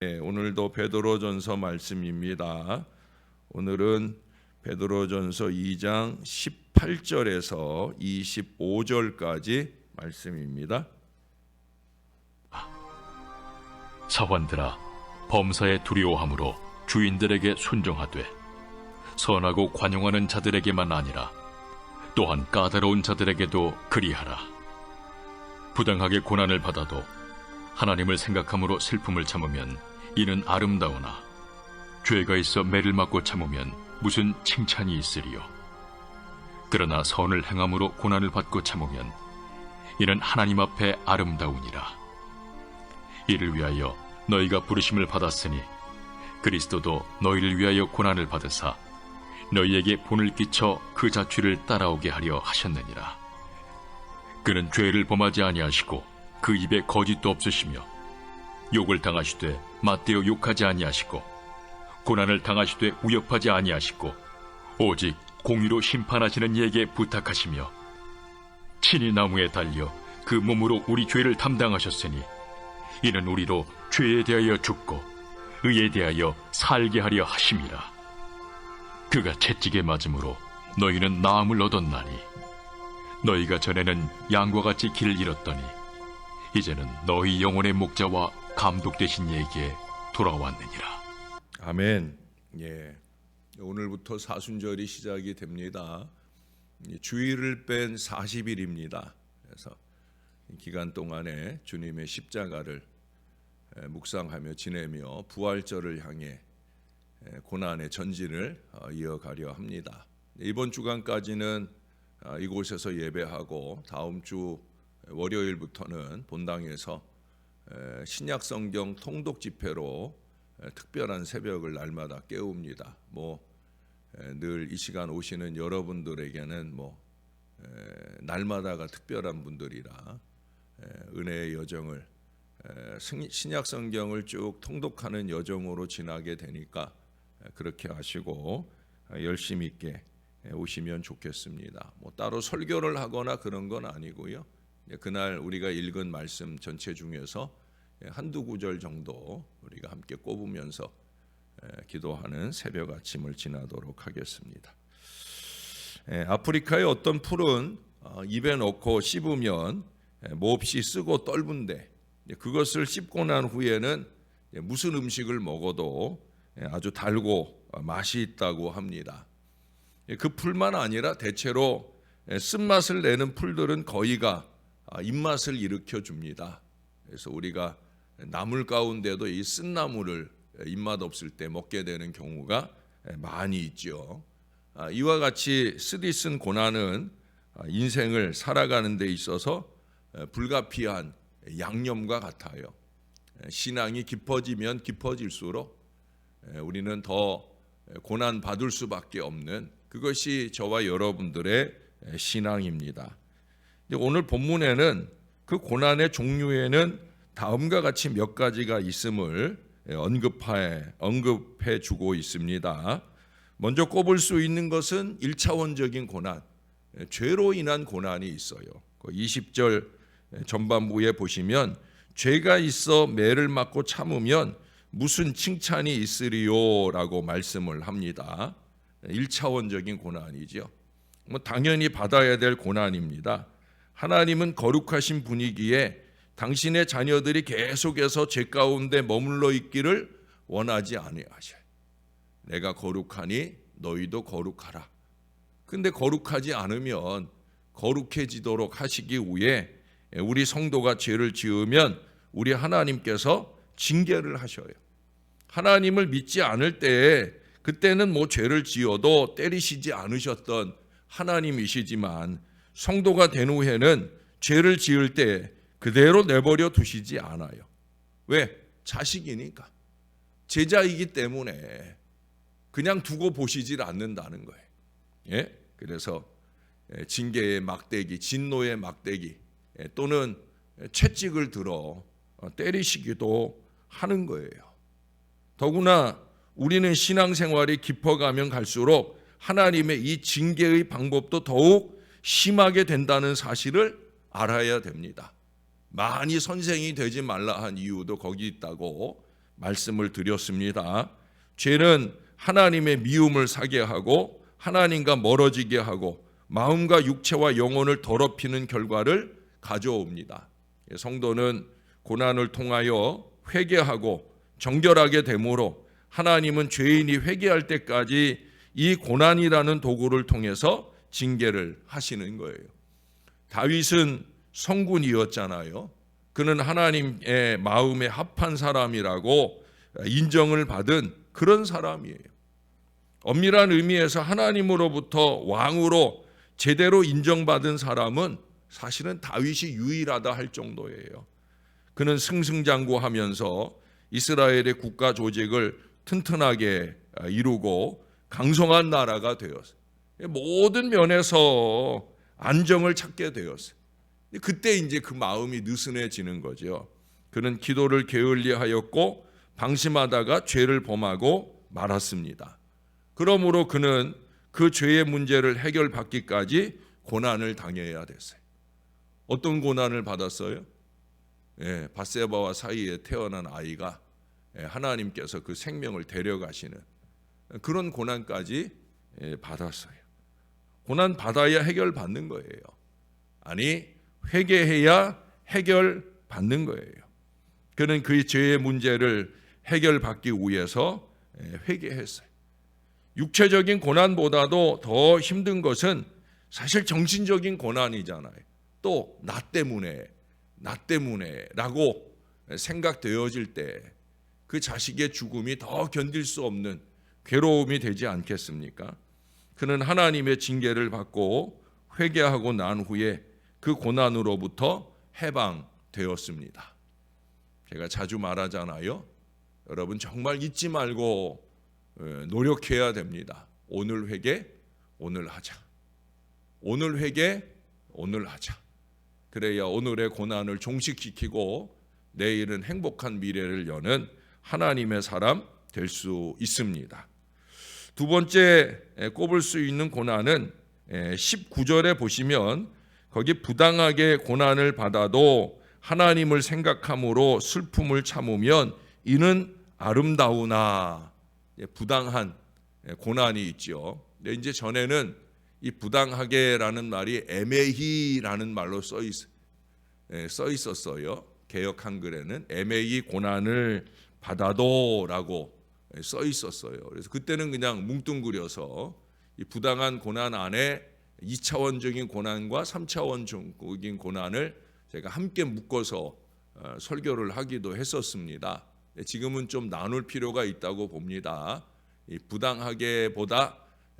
오늘도 베드로전서 말씀입니다. 오늘은 베드로전서 2장 18절에서 25절까지 말씀입니다. 사환들아, 범사에 두려워함으로 주인들에게 순종하되 선하고 관용하는 자들에게만 아니라 또한 까다로운 자들에게도 그리하라. 부당하게 고난을 받아도 하나님을 생각함으로 슬픔을 참으면 이는 아름다우나 죄가 있어 매를 맞고 참으면 무슨 칭찬이 있으리요. 그러나 선을 행함으로 고난을 받고 참으면 이는 하나님 앞에 아름다우니라. 이를 위하여 너희가 부르심을 받았으니 그리스도도 너희를 위하여 고난을 받으사 너희에게 본을 끼쳐 그 자취를 따라오게 하려 하셨느니라. 그는 죄를 범하지 아니하시고 그 입에 거짓도 없으시며 욕을 당하시되 맞대어 욕하지 아니하시고 고난을 당하시되 우역하지 아니하시고 오직 공의로 심판하시는 이에게 부탁하시며 친히 나무에 달려 그 몸으로 우리 죄를 담당하셨으니 이는 우리로 죄에 대하여 죽고 의에 대하여 살게 하려 하심이라. 그가 채찍에 맞음으로 너희는 나음을 얻었나니 너희가 전에는 양과 같이 길을 잃었더니 이제는 너희 영혼의 목자와 감독 되신 이에게 돌아왔느니라. 아멘. 오늘부터 사순절이 시작이 됩니다. 주일을 뺀 40일입니다. 그래서 이 기간 동안에 주님의 십자가를 묵상하며 지내며 부활절을 향해 고난의 전진을 이어가려 합니다. 이번 주간까지는 이곳에서 예배하고 다음 주 월요일부터는 본당에서 신약성경 통독 집회로 특별한 새벽을 날마다 깨웁니다. 늘 이 시간 오시는 여러분들에게는 날마다가 특별한 분들이라 은혜의 여정을 신약성경을 쭉 통독하는 여정으로 지나게 되니까 그렇게 하시고 열심히 있게 오시면 좋겠습니다. 따로 설교를 하거나 그런 건 아니고요. 그날 우리가 읽은 말씀 전체 중에서 한두 구절 정도 우리가 함께 꼽으면서 기도하는 새벽 아침을 지나도록 하겠습니다. 아프리카의 어떤 풀은 입에 넣고 씹으면 몹시 쓰고 떫은데 그것을 씹고 난 후에는 무슨 음식을 먹어도 아주 달고 맛이 있다고 합니다. 그 풀만 아니라 대체로 쓴맛을 내는 풀들은 거의가 입맛을 일으켜 줍니다. 그래서 우리가 나물 가운데도 이 쓴나물을 입맛 없을 때 먹게 되는 경우가 많이 있죠. 이와 같이 쓰디쓴 고난은 인생을 살아가는 데 있어서 불가피한 양념과 같아요. 신앙이 깊어지면 깊어질수록 우리는 더 고난 받을 수밖에 없는 그것이 저와 여러분들의 신앙입니다. 오늘 본문에는 그 고난의 종류에는 다음과 같이 몇 가지가 있음을 언급해 주고 있습니다. 먼저 꼽을 수 있는 것은 1차원적인 고난, 죄로 인한 고난이 있어요. 20절 전반부에 보시면 죄가 있어 매를 맞고 참으면 무슨 칭찬이 있으리요라고 말씀을 합니다. 1차원적인 고난이죠. 당연히 받아야 될 고난입니다. 하나님은 거룩하신 분이기에 당신의 자녀들이 계속해서 죄 가운데 머물러 있기를 원하지 아니하셔요. 내가 거룩하니 너희도 거룩하라. 근데 거룩하지 않으면 거룩해지도록 하시기 위해 우리 성도가 죄를 지으면 우리 하나님께서 징계를 하셔요. 하나님을 믿지 않을 때에 그때는 죄를 지어도 때리시지 않으셨던 하나님이시지만 성도가 된 후에는 죄를 지을 때 그대로 내버려 두시지 않아요. 왜? 자식이니까. 제자이기 때문에 그냥 두고 보시질 않는다는 거예요. 그래서 징계의 막대기, 진노의 막대기 또는 채찍을 들어 때리시기도 하는 거예요. 더구나 우리는 신앙생활이 깊어가면 갈수록 하나님의 이 징계의 방법도 더욱 심하게 된다는 사실을 알아야 됩니다. 많이 선생이 되지 말라 한 이유도 거기 있다고 말씀을 드렸습니다. 죄는 하나님의 미움을 사게 하고 하나님과 멀어지게 하고 마음과 육체와 영혼을 더럽히는 결과를 가져옵니다. 성도는 고난을 통하여 회개하고 정결하게 되므로 하나님은 죄인이 회개할 때까지 이 고난이라는 도구를 통해서 징계를 하시는 거예요. 다윗은 성군이었잖아요. 그는 하나님의 마음에 합한 사람이라고 인정을 받은 그런 사람이에요. 엄밀한 의미에서 하나님으로부터 왕으로 제대로 인정받은 사람은 사실은 다윗이 유일하다 할 정도예요. 그는 승승장구하면서 이스라엘의 국가 조직을 튼튼하게 이루고 강성한 나라가 되었어요. 모든 면에서 안정을 찾게 되었어요. 그때 이제 그 마음이 느슨해지는 거죠. 그는 기도를 게을리하였고 방심하다가 죄를 범하고 말았습니다. 그러므로 그는 그 죄의 문제를 해결받기까지 고난을 당해야 됐어요. 어떤 고난을 받았어요? 밧세바와 사이에 태어난 아이가 하나님께서 그 생명을 데려가시는 그런 고난까지 받았어요. 고난 받아야 해결받는 거예요. 아니, 회개해야 해결받는 거예요. 그는 그 죄의 문제를 해결받기 위해서 회개했어요. 육체적인 고난보다도 더 힘든 것은 사실 정신적인 고난이잖아요. 또 나 때문에라고 생각되어질 때 그 자식의 죽음이 더 견딜 수 없는 괴로움이 되지 않겠습니까? 그는 하나님의 징계를 받고 회개하고 난 후에 그 고난으로부터 해방되었습니다. 제가 자주 말하잖아요. 여러분 정말 잊지 말고 노력해야 됩니다. 오늘 회개, 오늘 하자. 오늘 회개, 오늘 하자. 그래야 오늘의 고난을 종식시키고 내일은 행복한 미래를 여는 하나님의 사람 될 수 있습니다. 두 번째 꼽을 수 있는 고난은 19절에 보시면 거기 부당하게 고난을 받아도 하나님을 생각함으로 슬픔을 참으면 이는 아름다우나. 부당한 고난이 있죠. 근데 이제 전에는 이 부당하게라는 말이 애매히라는 말로 써 있었어요. 개역 한글에는 애매히 고난을 받아도라고 써 있었어요. 그래서 그때는 그냥 뭉뚱그려서 이 부당한 고난 안에 2차원적인 고난과 3차원적인 고난을 제가 함께 묶어서 설교를 하기도 했었습니다. 지금은 좀 나눌 필요가 있다고 봅니다. 이 부당하게보다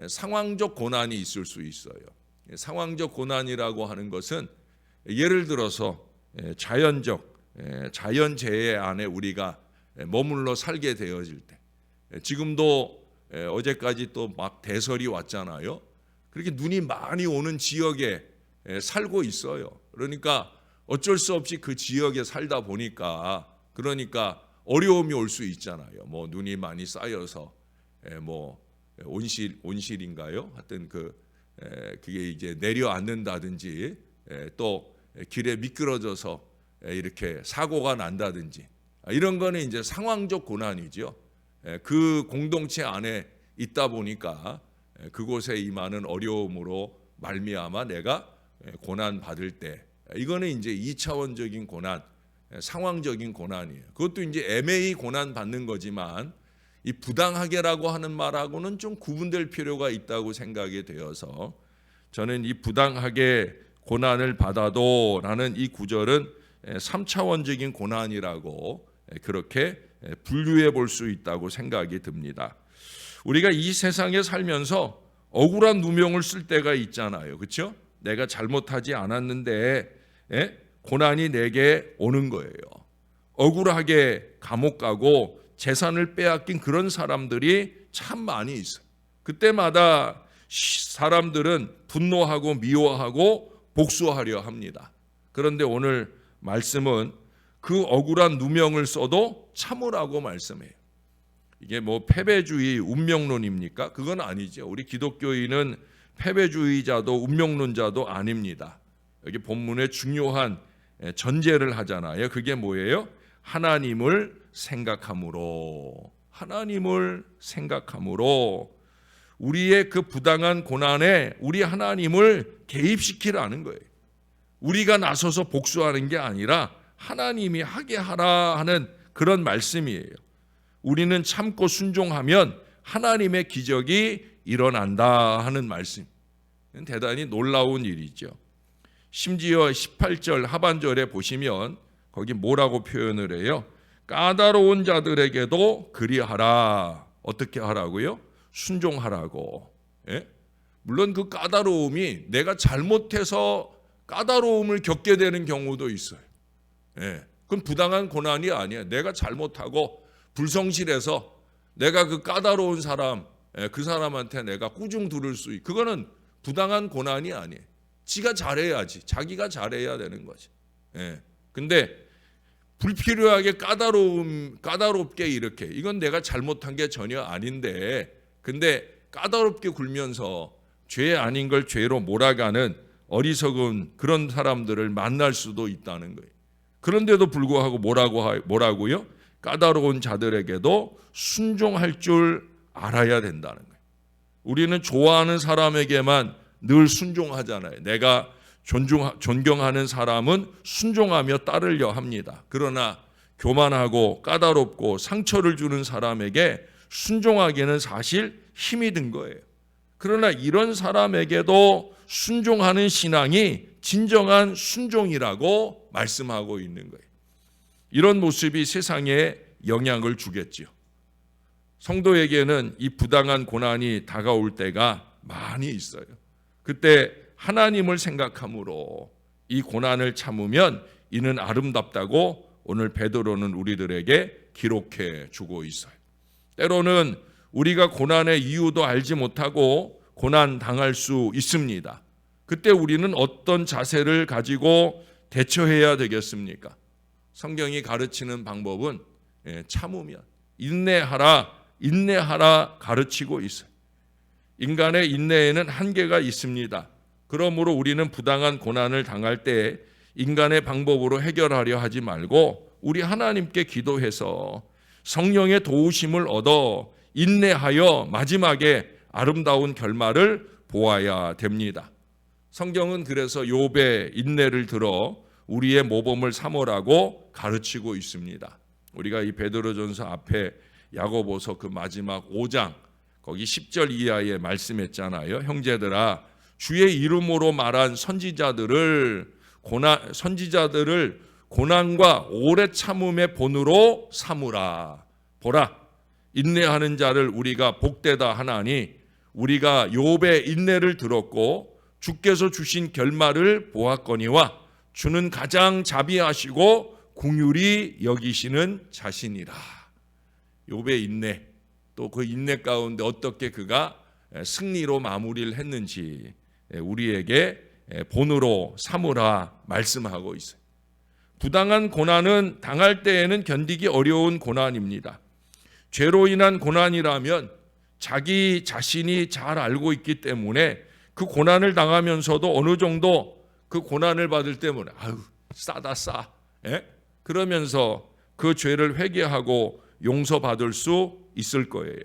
상황적 고난이 있을 수 있어요. 상황적 고난이라고 하는 것은 예를 들어서 자연재해 안에 우리가 머물러 살게 되어질 때, 지금도 어제까지 또 막 대설이 왔잖아요. 그렇게 눈이 많이 오는 지역에 살고 있어요. 그러니까 어쩔 수 없이 그 지역에 살다 보니까 그러니까 어려움이 올 수 있잖아요. 뭐 눈이 많이 쌓여서 뭐 온실인가요? 하여튼 그게 이제 내려앉는다든지 또 길에 미끄러져서 이렇게 사고가 난다든지 이런 거는 이제 상황적 고난이죠. 그 공동체 안에 있다 보니까 그곳에 임하는 어려움으로 말미암아 내가 고난 받을 때 이거는 이제 2차원적인 고난, 상황적인 고난이에요. 그것도 이제 애매히 고난 받는 거지만 이 부당하게라고 하는 말하고는 좀 구분될 필요가 있다고 생각이 되어서 저는 이 부당하게 고난을 받아도 라는 이 구절은 3차원적인 고난이라고 그렇게 분류해 볼 수 있다고 생각이 듭니다. 우리가 이 세상에 살면서 억울한 누명을 쓸 때가 있잖아요. 그렇죠? 내가 잘못하지 않았는데 고난이 내게 오는 거예요. 억울하게 감옥 가고 재산을 빼앗긴 그런 사람들이 참 많이 있어요. 그때마다 사람들은 분노하고 미워하고 복수하려 합니다. 그런데 오늘 말씀은 그 억울한 누명을 써도 참으라고 말씀해요. 이게 뭐 패배주의, 운명론입니까? 그건 아니죠. 우리 기독교인은 패배주의자도 운명론자도 아닙니다. 여기 본문에 중요한 전제를 하잖아요. 그게 뭐예요? 하나님을 생각함으로, 하나님을 생각함으로 우리의 그 부당한 고난에 우리 하나님을 개입시키라는 거예요. 우리가 나서서 복수하는 게 아니라 하나님이 하게 하라 하는 그런 말씀이에요. 우리는 참고 순종하면 하나님의 기적이 일어난다 하는 말씀. 대단히 놀라운 일이죠. 심지어 18절 하반절에 보시면 거기 뭐라고 표현을 해요? 까다로운 자들에게도 그리하라. 어떻게 하라고요? 순종하라고. 예? 물론 그 까다로움이 내가 잘못해서 까다로움을 겪게 되는 경우도 있어요. 예. 그건 부당한 고난이 아니에요. 내가 잘못하고 불성실해서 내가 그 까다로운 사람, 그 사람한테 내가 꾸중 들을 수 있고, 그거는 부당한 고난이 아니에요. 지가 잘해야지. 자기가 잘해야 되는 거지. 예. 근데 불필요하게 까다롭게 이렇게, 이건 내가 잘못한 게 전혀 아닌데, 근데 까다롭게 굴면서 죄 아닌 걸 죄로 몰아가는 어리석은 그런 사람들을 만날 수도 있다는 거예요. 그런데도 불구하고 뭐라고요? 까다로운 자들에게도 순종할 줄 알아야 된다는 거예요. 우리는 좋아하는 사람에게만 늘 순종하잖아요. 내가 존경하는 사람은 순종하며 따르려 합니다. 그러나 교만하고 까다롭고 상처를 주는 사람에게 순종하기는 사실 힘이 든 거예요. 그러나 이런 사람에게도 순종하는 신앙이 진정한 순종이라고 말씀하고 있는 거예요. 이런 모습이 세상에 영향을 주겠지요. 성도에게는 이 부당한 고난이 다가올 때가 많이 있어요. 그때 하나님을 생각함으로 이 고난을 참으면 이는 아름답다고 오늘 베드로는 우리들에게 기록해 주고 있어요. 때로는 우리가 고난의 이유도 알지 못하고 고난 당할 수 있습니다. 그때 우리는 어떤 자세를 가지고 대처해야 되겠습니까? 성경이 가르치는 방법은 참으면 인내하라 가르치고 있어요. 인간의 인내에는 한계가 있습니다. 그러므로 우리는 부당한 고난을 당할 때 인간의 방법으로 해결하려 하지 말고 우리 하나님께 기도해서 성령의 도우심을 얻어 인내하여 마지막에 아름다운 결말을 보아야 됩니다. 성경은 그래서 욥의 인내를 들어 우리의 모범을 삼으라고 가르치고 있습니다. 우리가 이 베드로전서 앞에 야고보서 그 마지막 5장 거기 10절 이하에 말씀했잖아요. 형제들아, 주의 이름으로 말한 선지자들을 고난과 오래 참음의 본으로 삼으라. 보라, 인내하는 자를 우리가 복되다 하나니 우리가 욥의 인내를 들었고 주께서 주신 결말을 보았거니와 주는 가장 자비하시고 긍휼히 여기시는 자신이라. 욥의 인내, 또 그 인내 가운데 어떻게 그가 승리로 마무리를 했는지 우리에게 본으로 삼으라 말씀하고 있어요. 부당한 고난은 당할 때에는 견디기 어려운 고난입니다. 죄로 인한 고난이라면 자기 자신이 잘 알고 있기 때문에 그 고난을 당하면서도 어느 정도 그 고난을 받을 때문에 싸다 싸. 그러면서 그 죄를 회개하고 용서받을 수 있을 거예요.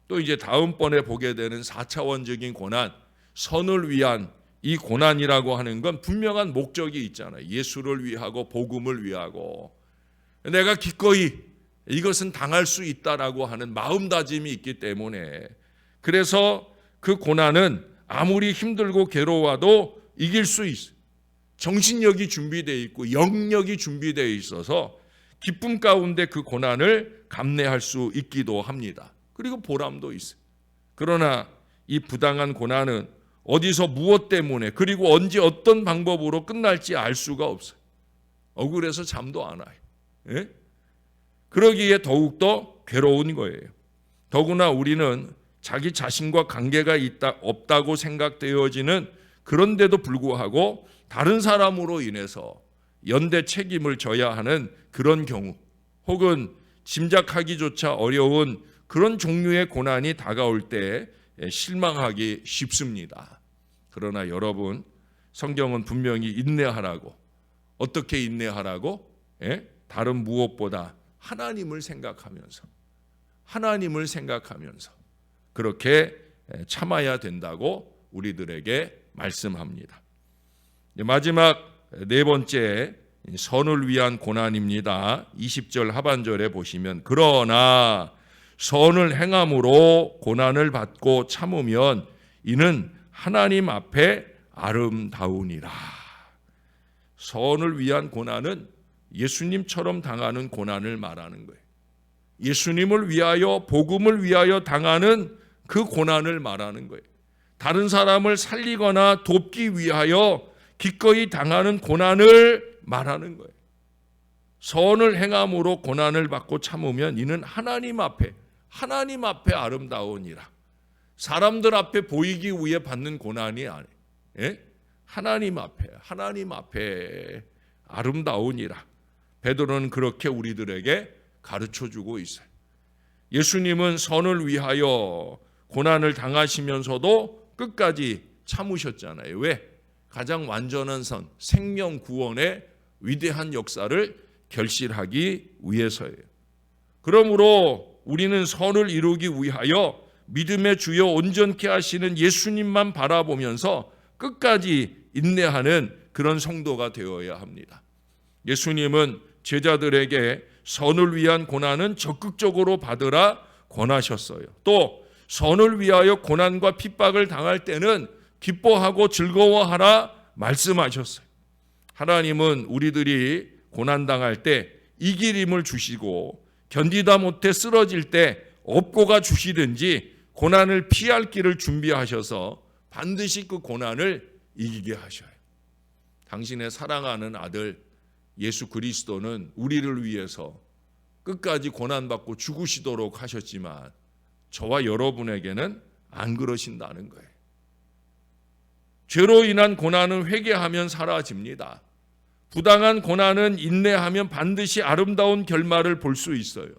또 이제 다음번에 보게 되는 4차원적인 고난, 선을 위한 이 고난이라고 하는 건 분명한 목적이 있잖아요. 예수를 위하고 복음을 위하고 내가 기꺼이 이것은 당할 수 있다라고 하는 마음다짐이 있기 때문에, 그래서 그 고난은 아무리 힘들고 괴로워도 이길 수 있어요. 정신력이 준비되어 있고 영력이 준비되어 있어서 기쁨 가운데 그 고난을 감내할 수 있기도 합니다. 그리고 보람도 있어요. 그러나 이 부당한 고난은 어디서 무엇 때문에 그리고 언제 어떤 방법으로 끝날지 알 수가 없어요. 억울해서 잠도 안 와요. 그러기에 더욱더 괴로운 거예요. 더구나 우리는 자기 자신과 관계가 없다고 생각되어지는, 그런데도 불구하고 다른 사람으로 인해서 연대 책임을 져야 하는 그런 경우, 혹은 짐작하기조차 어려운 그런 종류의 고난이 다가올 때 실망하기 쉽습니다. 그러나 여러분, 성경은 분명히 인내하라고, 어떻게 인내하라고? 다른 무엇보다 하나님을 생각하면서 그렇게 참아야 된다고 우리들에게 말씀합니다. 마지막 네 번째, 선을 위한 고난입니다. 20절 하반절에 보시면, 그러나 선을 행함으로 고난을 받고 참으면 이는 하나님 앞에 아름다우니라. 선을 위한 고난은 예수님처럼 당하는 고난을 말하는 거예요. 예수님을 위하여, 복음을 위하여 당하는 그 고난을 말하는 거예요. 다른 사람을 살리거나 돕기 위하여 기꺼이 당하는 고난을 말하는 거예요. 선을 행함으로 고난을 받고 참으면 이는 하나님 앞에 아름다우니라. 사람들 앞에 보이기 위해 받는 고난이 아니에요. 하나님 앞에 아름다우니라. 베드로는 그렇게 우리들에게 가르쳐주고 있어요. 예수님은 선을 위하여 고난을 당하시면서도 끝까지 참으셨잖아요. 왜? 가장 완전한 선, 생명 구원의 위대한 역사를 결실하기 위해서예요. 그러므로 우리는 선을 이루기 위하여 믿음의 주여 온전케 하시는 예수님만 바라보면서 끝까지 인내하는 그런 성도가 되어야 합니다. 예수님은 제자들에게 선을 위한 고난은 적극적으로 받으라 권하셨어요. 또 선을 위하여 고난과 핍박을 당할 때는 기뻐하고 즐거워하라 말씀하셨어요. 하나님은 우리들이 고난당할 때 이길 힘을 주시고 견디다 못해 쓰러질 때 업고가 주시든지 고난을 피할 길을 준비하셔서 반드시 그 고난을 이기게 하셔요. 당신의 사랑하는 아들 예수 그리스도는 우리를 위해서 끝까지 고난받고 죽으시도록 하셨지만 저와 여러분에게는 안 그러신다는 거예요. 죄로 인한 고난은 회개하면 사라집니다. 부당한 고난은 인내하면 반드시 아름다운 결말을 볼 수 있어요.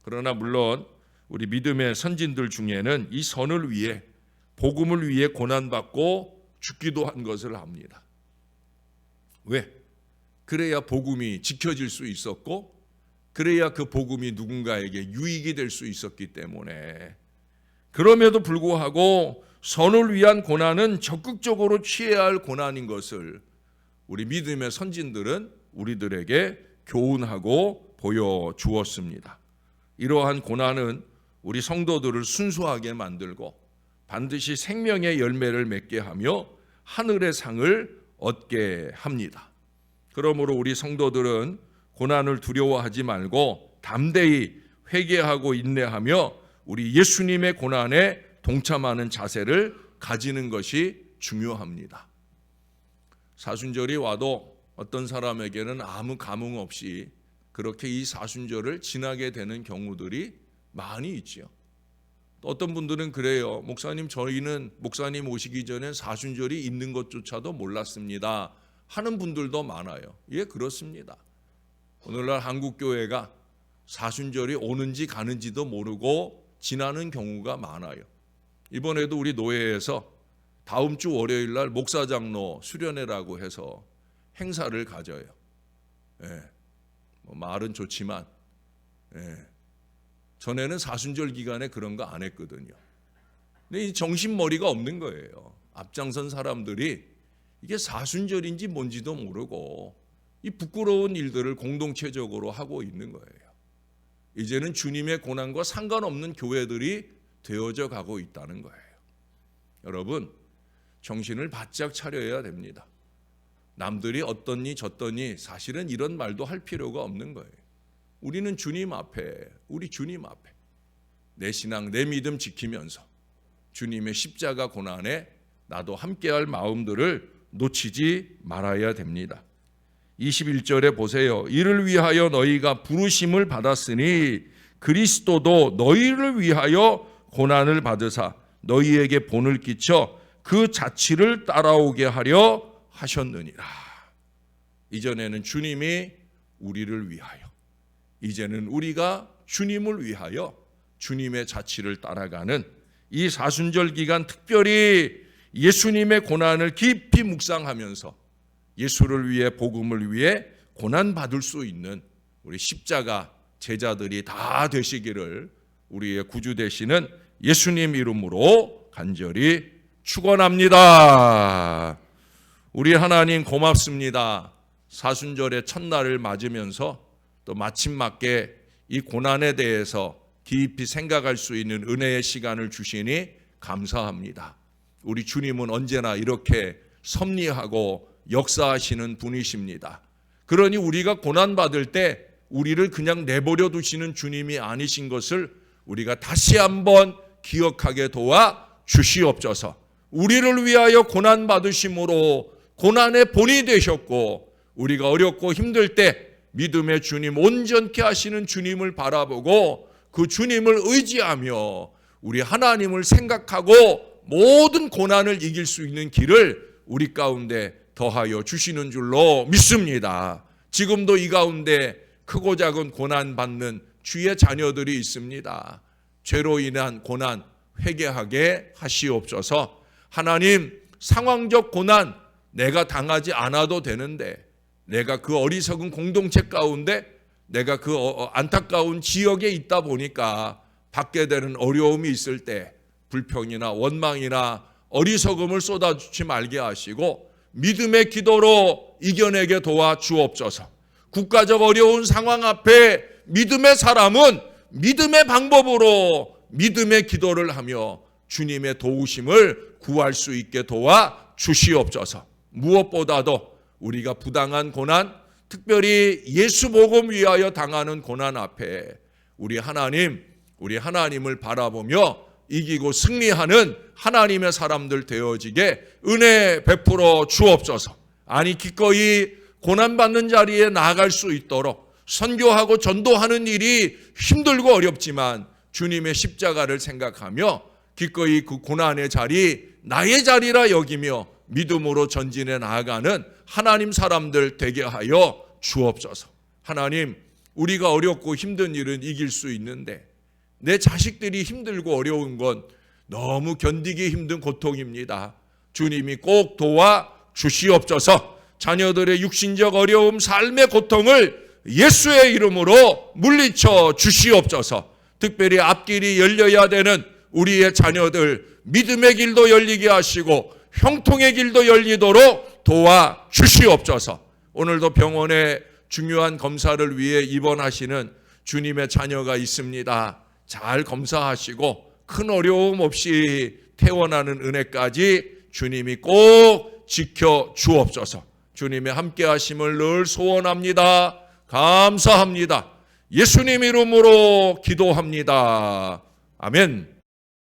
그러나 물론 우리 믿음의 선진들 중에는 이 선을 위해, 복음을 위해 고난받고 죽기도 한 것을 압니다. 왜? 그래야 복음이 지켜질 수 있었고, 그래야 그 복음이 누군가에게 유익이 될 수 있었기 때문에. 그럼에도 불구하고 선을 위한 고난은 적극적으로 취해야 할 고난인 것을 우리 믿음의 선진들은 우리들에게 교훈하고 보여주었습니다. 이러한 고난은 우리 성도들을 순수하게 만들고 반드시 생명의 열매를 맺게 하며 하늘의 상을 얻게 합니다. 그러므로 우리 성도들은 고난을 두려워하지 말고 담대히 회개하고 인내하며 우리 예수님의 고난에 동참하는 자세를 가지는 것이 중요합니다. 사순절이 와도 어떤 사람에게는 아무 감흥 없이 그렇게 이 사순절을 지나게 되는 경우들이 많이 있죠. 또 어떤 분들은 그래요. 목사님, 저희는 목사님 오시기 전에 사순절이 있는 것조차도 몰랐습니다 하는 분들도 많아요. 예, 그렇습니다. 오늘날 한국교회가 사순절이 오는지 가는지도 모르고 지나는 경우가 많아요. 이번에도 우리 노회에서 다음 주 월요일 날 목사장로 수련회라고 해서 행사를 가져요. 예, 말은 좋지만 전에는 사순절 기간에 그런 거 안 했거든요. 근데 이 정신머리가 없는 거예요. 앞장선 사람들이 이게 사순절인지 뭔지도 모르고 이 부끄러운 일들을 공동체적으로 하고 있는 거예요. 이제는 주님의 고난과 상관없는 교회들이 되어져 가고 있다는 거예요. 여러분, 정신을 바짝 차려야 됩니다. 남들이 어떠니 저떠니 사실은 이런 말도 할 필요가 없는 거예요. 우리는 주님 앞에, 우리 주님 앞에 내 신앙, 내 믿음 지키면서 주님의 십자가 고난에 나도 함께할 마음들을 놓치지 말아야 됩니다. 21절에 보세요. 이를 위하여 너희가 부르심을 받았으니 그리스도도 너희를 위하여 고난을 받으사 너희에게 본을 끼쳐 그 자취를 따라오게 하려 하셨느니라. 이전에는 주님이 우리를 위하여, 이제는 우리가 주님을 위하여 주님의 자취를 따라가는 이 사순절 기간 특별히 예수님의 고난을 깊이 묵상하면서 예수를 위해, 복음을 위해 고난받을 수 있는 우리 십자가 제자들이 다 되시기를 우리의 구주 되시는 예수님 이름으로 간절히 축원합니다. 우리 하나님 고맙습니다. 사순절의 첫날을 맞으면서 또 마침 맞게 이 고난에 대해서 깊이 생각할 수 있는 은혜의 시간을 주시니 감사합니다. 우리 주님은 언제나 이렇게 섭리하고 역사하시는 분이십니다. 그러니 우리가 고난받을 때 우리를 그냥 내버려 두시는 주님이 아니신 것을 우리가 다시 한번 기억하게 도와 주시옵소서. 우리를 위하여 고난받으심으로 고난의 본이 되셨고, 우리가 어렵고 힘들 때 믿음의 주님, 온전케 하시는 주님을 바라보고 그 주님을 의지하며 우리 하나님을 생각하고 모든 고난을 이길 수 있는 길을 우리 가운데 더하여 주시는 줄로 믿습니다. 지금도 이 가운데 크고 작은 고난 받는 주의 자녀들이 있습니다. 죄로 인한 고난 회개하게 하시옵소서. 하나님, 상황적 고난 내가 당하지 않아도 되는데, 내가 그 어리석은 공동체 가운데, 내가 그 안타까운 지역에 있다 보니까 받게 되는 어려움이 있을 때 불평이나 원망이나 어리석음을 쏟아주지 말게 하시고 믿음의 기도로 이겨내게 도와 주옵소서. 국가적 어려운 상황 앞에 믿음의 사람은 믿음의 방법으로 믿음의 기도를 하며 주님의 도우심을 구할 수 있게 도와 주시옵소서. 무엇보다도 우리가 부당한 고난, 특별히 예수 복음 위하여 당하는 고난 앞에 우리 하나님을 바라보며 이기고 승리하는 하나님의 사람들 되어지게 은혜 베풀어 주옵소서. 아니, 기꺼이 고난받는 자리에 나아갈 수 있도록 선교하고 전도하는 일이 힘들고 어렵지만 주님의 십자가를 생각하며 기꺼이 그 고난의 자리, 나의 자리라 여기며 믿음으로 전진해 나아가는 하나님 사람들 되게 하여 주옵소서. 하나님, 우리가 어렵고 힘든 일은 이길 수 있는데 내 자식들이 힘들고 어려운 건 너무 견디기 힘든 고통입니다. 주님이 꼭 도와 주시옵소서. 자녀들의 육신적 어려움, 삶의 고통을 예수의 이름으로 물리쳐 주시옵소서. 특별히 앞길이 열려야 되는 우리의 자녀들 믿음의 길도 열리게 하시고 형통의 길도 열리도록 도와 주시옵소서. 오늘도 병원에 중요한 검사를 위해 입원하시는 주님의 자녀가 있습니다. 잘 검사하시고 큰 어려움 없이 퇴원하는 은혜까지 주님이 꼭 지켜 주옵소서. 주님의 함께 하심을 늘 소원합니다. 감사합니다. 예수님 이름으로 기도합니다. 아멘.